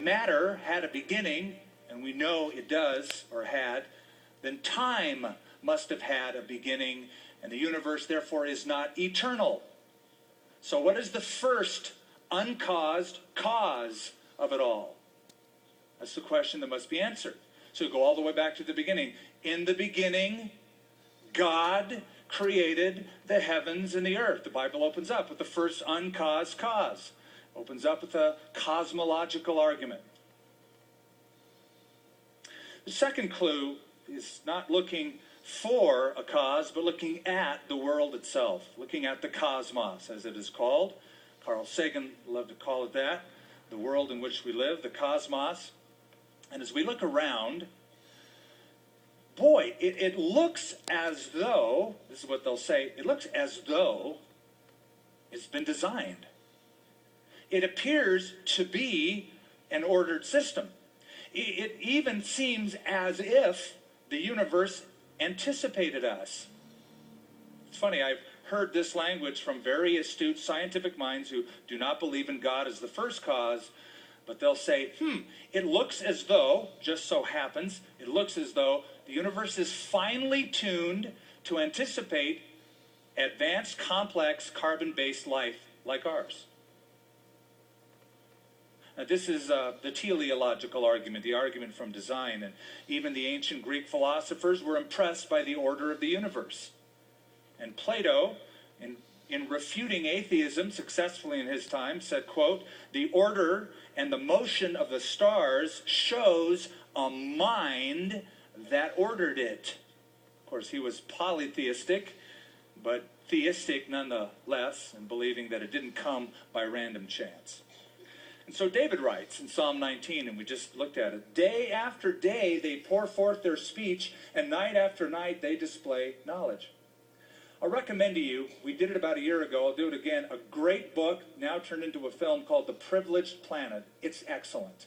matter had a beginning, and we know it does, or had, then time must have had a beginning, and the universe therefore is not eternal. So what is the first uncaused cause of it all? That's the question that must be answered. So go all the way back to the beginning. In the beginning, God created the heavens and the earth. The Bible opens up with the first uncaused cause. Opens up with a cosmological argument. The second clue is not looking for a cause, but looking at the world itself, looking at the cosmos, as it is called. Carl Sagan loved to call it that, the world in which we live, the cosmos. And as we look around, boy, it looks as though, this is what they'll say, it looks as though it's been designed. It appears to be an ordered system. It even seems as if the universe anticipated us. It's funny, I've heard this language from very astute scientific minds who do not believe in God as the first cause, but they'll say, it looks as though, just so happens, it looks as though the universe is finely tuned to anticipate advanced, complex, carbon-based life like ours. Now, this is the teleological argument, the argument from design, and even the ancient Greek philosophers were impressed by the order of the universe. And Plato, in refuting atheism successfully in his time, said, quote, "The order and the motion of the stars shows a mind that ordered it." Of course, he was polytheistic, but theistic nonetheless, in believing that it didn't come by random chance. And so David writes in Psalm 19, and we just looked at it, "Day after day they pour forth their speech, and night after night they display knowledge." I'll recommend to you, we did it about a year ago, I'll do it again, a great book, now turned into a film called The Privileged Planet. It's excellent.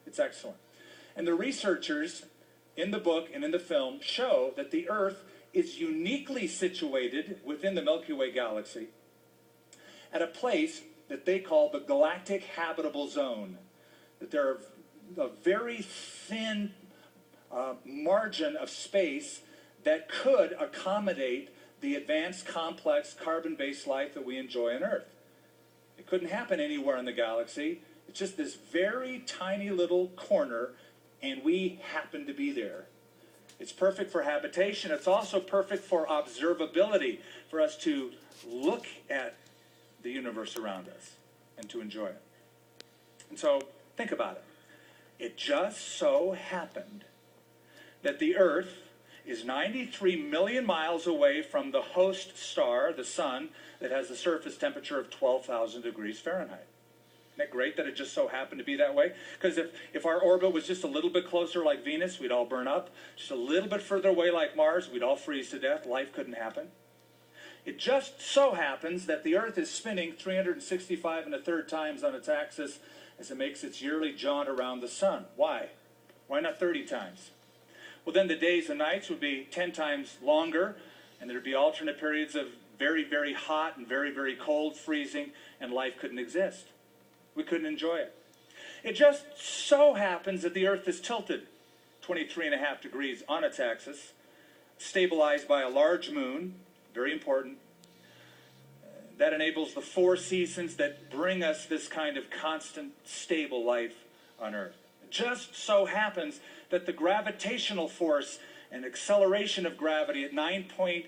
It's excellent. And the researchers in the book and in the film show that the Earth is uniquely situated within the Milky Way galaxy at a place that they call the galactic habitable zone. That there are a very thin margin of space that could accommodate the advanced, complex, carbon-based life that we enjoy on Earth. It couldn't happen anywhere in the galaxy. It's just this very tiny little corner, and we happen to be there. It's perfect for habitation. It's also perfect for observability, for us to look at the universe around us and to enjoy it. And so, think about it. It just so happened that the Earth is 93 million miles away from the host star, the sun, that has a surface temperature of 12,000 degrees Fahrenheit. Isn't that great that it just so happened to be that way? Because if our orbit was just a little bit closer like Venus, we'd all burn up. Just a little bit further away like Mars, we'd all freeze to death. Life couldn't happen. It just so happens that the Earth is spinning 365 and a third times on its axis as it makes its yearly jaunt around the sun. Why? Why not 30 times? Well, then the days and nights would be 10 times longer, and there'd be alternate periods of very, very hot and very, very cold, freezing, and life couldn't exist. We couldn't enjoy it. It just so happens that the Earth is tilted 23.5 degrees on its axis, stabilized by a large moon, very important. That enables the 4 seasons that bring us this kind of constant, stable life on Earth. It just so happens that the gravitational force and acceleration of gravity at 9.8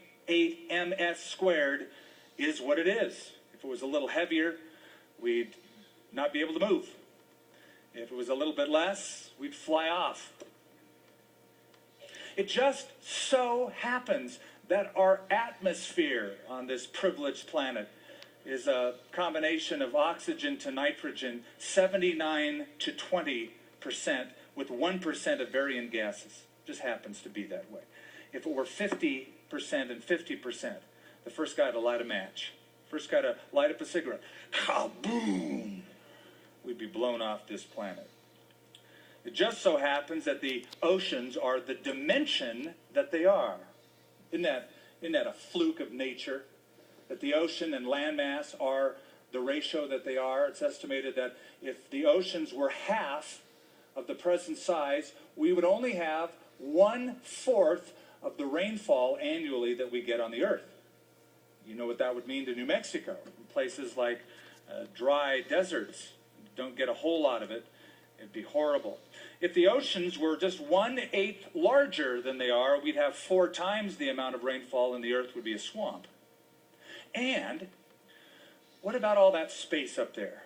ms squared is what it is. If it was a little heavier, we'd not be able to move. If it was a little bit less, we'd fly off. It just so happens that our atmosphere on this privileged planet is a combination of oxygen to nitrogen, 79 to 20%, with 1% of varying gases. Just happens to be that way. If it were 50% and 50%, the first guy to light a match, first guy to light up a cigarette, kaboom, we'd be blown off this planet. It just so happens that the oceans are the dimension that they are. Isn't that a fluke of nature? That the ocean and landmass are the ratio that they are. It's estimated that if the oceans were half of the present size, we would only have 1/4 of the rainfall annually that we get on the earth. You know what that would mean to New Mexico. Places like dry deserts, don't get a whole lot of it. It'd be horrible. If the oceans were just 1/8 larger than they are, we'd have 4 times the amount of rainfall and the earth would be a swamp. And what about all that space up there?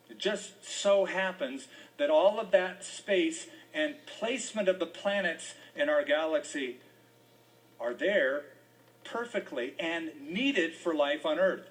It just so happens that all of that space and placement of the planets in our galaxy are there perfectly and needed for life on Earth.